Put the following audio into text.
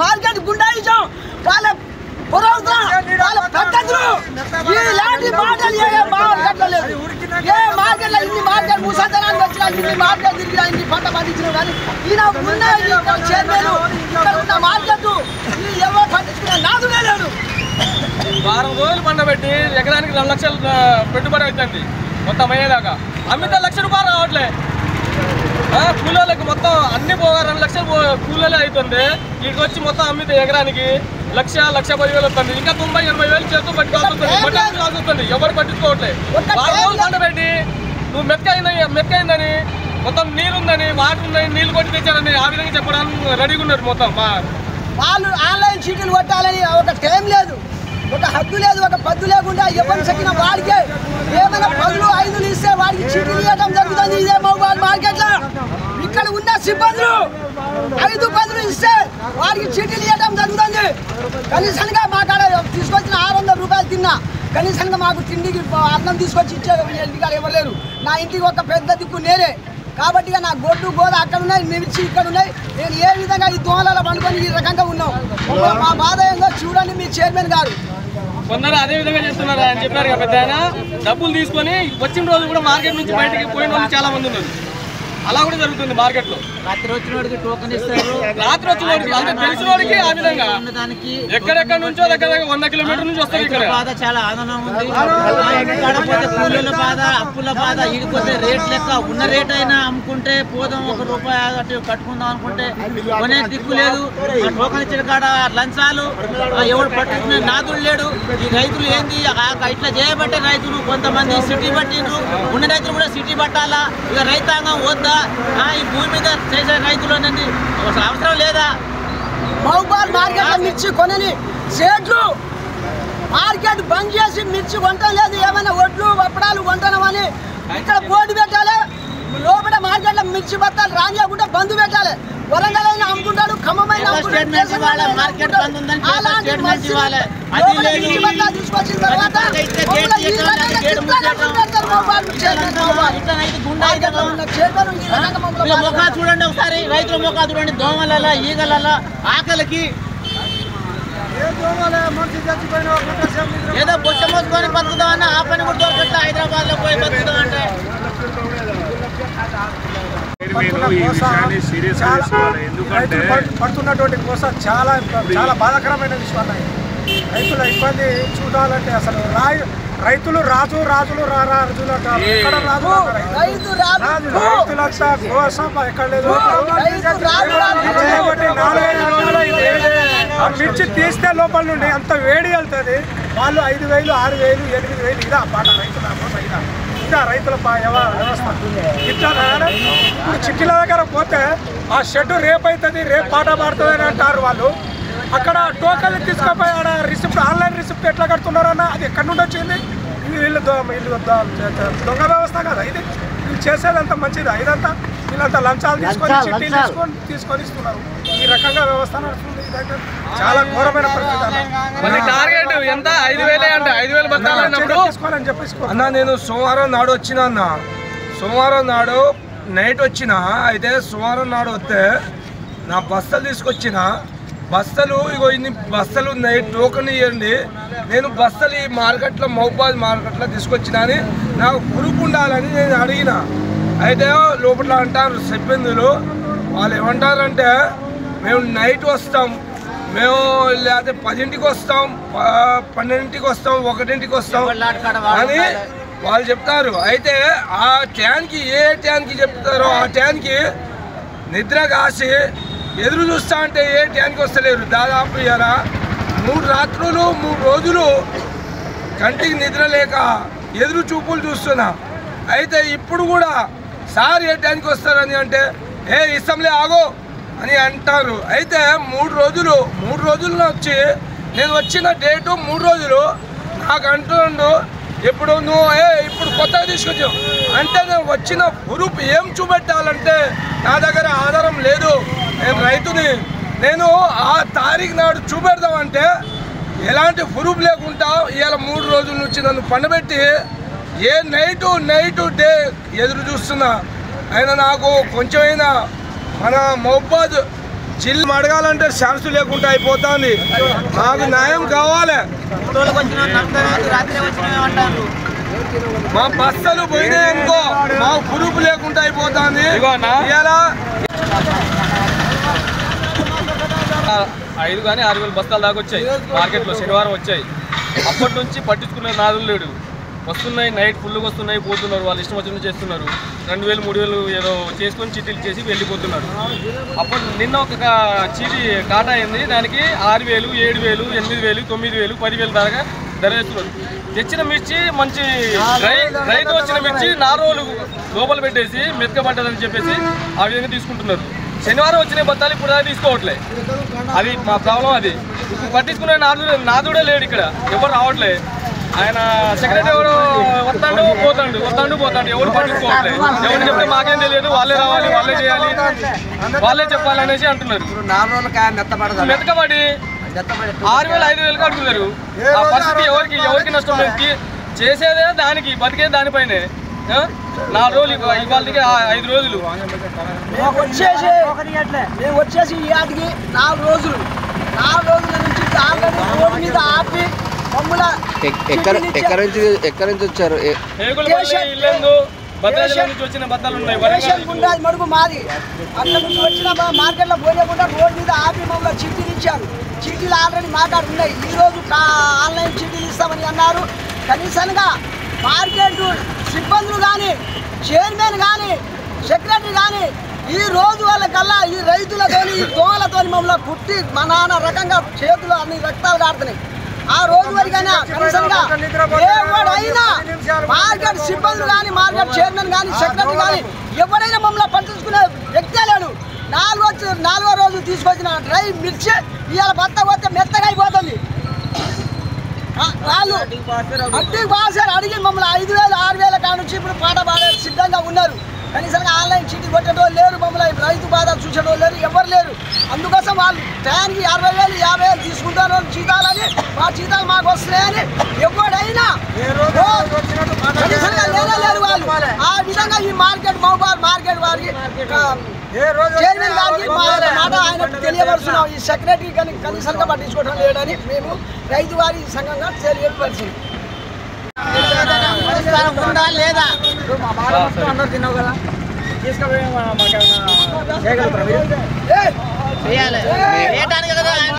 Market goondaism వాళ్ళ ఇలాంటి మాటలు ఏ మార్కెట్లో లేదు. ఏ మార్కెట్లో ఇన్ని మార్కెట్ ముసంతనానికి వచ్చినా ఇన్ని మార్కెట్ తిరిగినా ఇన్ని పంట పండించిన కానీ ఈయన ఉన్న చైర్మన్ ఇక్కడ ఉన్న మార్కెట్ ఎవరు పండించుకునే నాదుడే లేడు. వారం రోజులు పండబెట్టి ఎకరానికి 2 లక్షలు పెట్టుబడి అవుతుంది మొత్తం అయ్యేదాకా. అమ్మితే ₹1,00,000 రావట్లే. కూలీలకు మొత్తం అన్ని పోగా 2 లక్షలు కూలీలే అవుతుంది. వీటికి వచ్చి మొత్తం అమ్మితే ఎకరానికి 1,10,000 వస్తుంది. ఇంకా 90-80 వేలు చేస్తూ పట్టుకోవాల్సి వస్తుంది. ఎవరు పట్టించుకోవట్లేదు. వారం రోజులు పండబెట్టి నువ్వు మెత్తయిందని మొత్తం నీరుందని వాటర్ ఉందని నీళ్ళు కొట్టి తెచ్చారని ఆ విధంగా చెప్పడానికి రెడీగా ఉన్నారు. మొత్తం వాళ్ళు ఆన్లైన్ చీటీలు కొట్టాలని ఒక టైం లేదు, ఒక హద్దు లేదు, ఒక పద్దు లేకుండా ఎవరు చెక్కిన వాడికే ఏమైనా 10-5 ఇస్తే వాడికి చీటీలు ఇవ్వడం జరుగుతుంది. ఇదే మొబైల్ మార్కెట్లో ఇక్కడ ఉన్న సిబ్బందులు 5-10 ఇస్తే వాడికి చీటీలు ఇవ్వడం జరుగుతుంది. కనీసంగా మా కాడ తీసుకొచ్చిన ₹600 తిన్నా కనీసంగా మాకు తిండికి అన్నం తీసుకొచ్చి ఇచ్చే ఇంటికాడ ఇవ్వలేరు. నా ఇంటికి ఒక పెద్ద దిక్కు నేనే కాబట్టి నా గొడ్డు గోద అక్కడ ఉన్నాయి, మిర్చి ఇక్కడ ఉన్నాయి. నేను ఏ విధంగా ఈ దోమలలో పండుకొని ఈ రకంగా ఉన్నాం. మా బాధ ఏందో చూడండి మీ చైర్మన్ గారు. కొందరు అదే విధంగా చేస్తున్నారు అని చెప్పారు కదా పెద్ద ఆయన. డబ్బులు తీసుకొని వచ్చిన రోజు కూడా మార్కెట్ నుంచి బయటకి పోయిన వాళ్ళు చాలా మంది ఉన్నారు. అలా కూడా జరుగుతుంది మార్కెట్లో. రాత్రి వచ్చిన వాడికి టోకెన్ ఇస్తారు. రాత్రి వచ్చిన వాడికి అంటే తెలిసిన వాడికి ఆ విధంగా ఎక్కడెక్కడ నుంచో దగ్గర 100 కిలోమీటర్ నుంచి వస్తారు. ఇక్కడ బాధ చాలా ఆనందం ఉంది. కాకపోతే కూలీల బాధ, అప్పుల బాధ, ఈడిపోతే రేట్ లెక్క ఉన్న రేట్ అయినా అమ్ముకుంటే పోదాం, ₹1 అటు కట్టుకుందాం అనుకుంటే కొనే దిక్కు లేదు. టోకెన్ ఇచ్చిన కాడ లంచాలు, ఎవడు పట్టుకునే నాదుడు లేడు. ఈ రైతులు ఏంది ఇట్లా చేయబట్టే రైతులు కొంతమంది సిటీ పట్టిండ్రు. ఉన్న రైతులు కూడా సిటీ పట్టాలా? ఇక రైతాంగం వద్దా? ఈ భూమి మీద చేసే రైతులు అనేది అవసరం లేదా? మహబూబాద్ మార్కెట్ మిర్చి కొనని సేట్లు మార్కెట్ బంద్ చేసి మిర్చి కొంటం లేదు. ఏమైనా ఒడ్లు వప్పడాలు కొంటామని ఇక్కడ బోర్డు పెట్టాలి. లోపల మార్కెట్లో మిర్చి బత్తాలు రానియకుండా బంద్ పెట్టాలి. వరంగల్ అయినా అమ్ముకుంటాడు, ఖమ్మమైన తీసుకొచ్చిన తర్వాత ముఖా చూడండి ఒకసారి, రైతుల ముఖా చూడండి. దోమల ఈగల ఆకలికి ఏదో బొచ్చ మోసుకొని బతుకుదామన్నా ఆ పని కూడా దొరకట్లా. హైదరాబాద్ లో పోయి బతుకుదాం అంటే పడుతున్నటువంటి కోసం చాలా చాలా బాధాకరమైన విషయం. రైతుల ఇబ్బంది చూడాలంటే అసలు రైతులు రాజులు రైతులంతా కోసం ఎక్కడ లేదు. మిర్చి తీస్తే లోపల నుండి అంత వేడి వెళ్తుంది. వాళ్ళు 5,000, 6,000, 8,000 ఇదా పాట రైతుల ఇదా రైతుల వ్యవస్థ. ఇట్లా చిట్టీల దగ్గర పోతే ఆ షెడ్ రేపు అవుతుంది, రేపు పాట పాడుతుంది అని అంటారు వాళ్ళు. అక్కడ టోకన్లు తీసుకుపోయి ఆడ రిసిప్ట్, ఆన్లైన్ రిసిప్ట్ ఎట్లా కడుతున్నారన్న అది ఎక్కడి నుండి వచ్చింది? వీళ్ళు దొంగ వ్యవస్థ కదా ఇది. వీళ్ళు చేసేదంతా మంచిదా? ఇదంతా వీళ్ళంతా లంచాలు తీసుకొని చిట్టీలు తీసుకొని ఇస్తున్నారు. ఈ రకంగా వ్యవస్థ నడుస్తుంది. చాలా ఘోరమైన పరిస్థితి. టార్గెట్ ఎంత? 5,000 అంటే 5,000 బస్తాలు తీసుకోవాలని చెప్పేసి అన్న. నేను సోమవారం నాడు వచ్చిన అన్న, సోమవారం నాడు నైట్ వచ్చిన. అయితే సోమవారం నాడు వస్తే నా బస్తలు తీసుకొచ్చిన. బస్తలు ఇగో ఇన్ని బస్తలు ఉన్నాయి, టోకెన్ ఇవ్వండి. నేను బస్తలు ఈ మార్కెట్లో మహబూబాద్ మార్కెట్లో తీసుకొచ్చిన అని నాకు గ్రూప్ ఉండాలని నేను అడిగిన. అయితే లోపల అంటారు సిబ్బందులు, వాళ్ళు ఏమంటారంటే మేము నైట్ వస్తాం, మేము లేకపోతే 10ంటికి వస్తాం, 12ంటికి వస్తాం, 1ంటికి వస్తాం అని వాళ్ళు చెప్తారు. అయితే ఆ ట్యాన్కి ఏ ట్యాన్కి చెప్తారో ఆ ట్యాన్కి నిద్ర కాసి ఎదురు చూస్తా అంటే ఏ ట్యాన్కి వస్తలేరు. దాదాపు ఇలా 3 రాత్రులు 3 రోజులు కంటికి నిద్ర లేక ఎదురు చూపులు చూస్తున్నా. అయితే ఇప్పుడు కూడా సార్ ఏ ట్యాన్కి వస్తారని అంటే ఇస్తాంలే ఆగో అని అంటారు. అయితే 3 రోజులు వచ్చి నేను వచ్చిన డేటు 3 రోజులు నాకు అంటుండు. ఇప్పుడు నువ్వు ఇప్పుడు కొత్తగా తీసుకొచ్చావు అంటే నేను వచ్చిన ప్రూఫ్ ఏం చూపెట్టాలంటే నా దగ్గర ఆధారం లేదు, నేను రైతుని, నేను ఆ తారీఖు నాడు చూపెడదామంటే ఎలాంటి ప్రూఫ్ లేకుండా ఇవాళ 3 రోజుల నుంచి నన్ను పండబెట్టి ఏ నైటు డే ఎదురు చూస్తున్నా. అయినా నాకు కొంచెమైనా మన మహబాద్ జిల్లా అడగాలంటే ఛాన్స్ లేకుండా అయిపోతుంది. మాకు న్యాయం కావాలి. మా బస్సులు పోయినాయనుకో మాకు ప్రూఫ్ లేకుండా అయిపోతుంది. ఇలా 5 కానీ 6,000 బస్తాల దాకా వచ్చాయి మార్కెట్లో, శనివారం వచ్చాయి. అప్పటి నుంచి పట్టించుకునే నాదులు లేడు. వస్తున్నాయి, నైట్ ఫుల్గా వస్తున్నాయి, పోతున్నారు, వాళ్ళు ఇష్టం వచ్చిన చేస్తున్నారు. 2,000 3,000 ఏదో చేసుకొని చీటీలు చేసి వెళ్ళిపోతున్నారు. అప్పుడు నిన్న ఒక చీటీ కాటా అయింది, దానికి 6,000 7,000 8,000 9,000 10,000 దాకా ధర చేస్తున్నారు. తెచ్చిన మిర్చి మంచి రైతు వచ్చిన మిర్చి 4 రోజులు లోపల పెట్టేసి మెతకబడ్డదని చెప్పేసి ఆ విధంగా తీసుకుంటున్నారు. శనివారం వచ్చిన బత్తాలు ఇప్పుడు దాకా తీసుకోవట్లే. అది మా ప్రాబ్లం. అది పట్టించుకునే నాదుడే లేడు ఇక్కడ, ఎవరు రావట్లే. ఆయన సెక్రటరీ ఎవరు వస్తాడు పోతాడు ఎవరు పట్టించుకోవట్లేదు. ఎవరు చెప్తే మాకేం తెలియదు, వాళ్ళే రావాలి, వాళ్ళే చేయాలి, వాళ్ళే చెప్పాలి అనేసి అంటున్నారు. మెతకబడి 6,000 5,000 అడుగుతున్నారు. ఆ పరిస్థితి ఎవరికి నష్టం? చేసేదే దానికి, బతికేది దానిపైనే. 4 రోజులు ఇవాళకి 5 రోజులు మేము వచ్చేసి ఈ ఆటికి 4 రోజుల నుంచి ఆల్రెడీ రోడ్డు మీద ఆపి ఎక్కడి నుంచి వచ్చారు? మడుగు మాది. అక్కడ నుంచి వచ్చిన మార్కెట్లో పోయకుండా రోడ్డు మీద ఆపి మమ్మల్ని చీటీలు ఇచ్చారు. చీటీలు ఆల్రెడీ మాట్లాడు ఉన్నాయి. ఈరోజు ఆన్లైన్ చీటీలు ఇస్తామని అన్నారు. కనీసంగా మార్కెట్ సిబ్బందులు కానీ, చైర్మన్ కానీ, సెక్రటరీ కానీ ఈ రోజు వాళ్ళకల్లా ఈ రైతులతోని, ఈ దోమలతోని మమ్మల్ని కుట్టి మా నాన్న రకంగా చేతులు అన్ని రక్తాలు కాడుతున్నాయి. ఆ రోజు వరకైనా కనీసంగా ఎవడైనా మార్కెట్ సిబ్బందులు కానీ, మార్కెట్ చైర్మన్ కానీ, సెక్రటరీ కానీ ఎవరైనా మమ్మల్ని పట్టించుకునే వ్యక్తే లేడు. 4వ రోజు తీసుకొచ్చిన డ్రై మిర్చి ఇవాళ బత్త కొత్త మెత్తగా అయిపోతుంది. వాళ్ళు అడ్డీకి బాసారు అడిగి మమ్మల్ని 5,000 6,000 కాడ నుంచి ఇప్పుడు పాట పాడే సిద్ధంగా ఉన్నారు. కనీసంగా ఆన్లైన్ చీటీ కొట్టేటోళ్ళు లేరు, మమ్మల్ని రైతు బాధ చూసేటోళ్ళు లేరు, ఎవరు లేరు. అందుకోసం వాళ్ళు టయానికి 60,000 50,000 తీసుకుంటారు జీతాలని, మా జీతాలు మాకు వస్తున్నాయని ఎవడైనా కనీసంగా లేరు వాళ్ళు. ఆ విధంగా ఈ మార్కెట్ మహబాద్ మార్కెట్ వారికి చైర్మన్ గారికి మాట ఆయన తెలియపరుస్తున్నాం. ఈ సెక్రటరీ కానీ కనీసంగా పట్టించుకోవడం లేడని మేము రైతు వారి సంఘంగా తెలియపరిచింది. లేదా అందరూ తిన్నావు కదా, తీసుకుపోయి మాకేమన్నా చేయగలుగుతారా?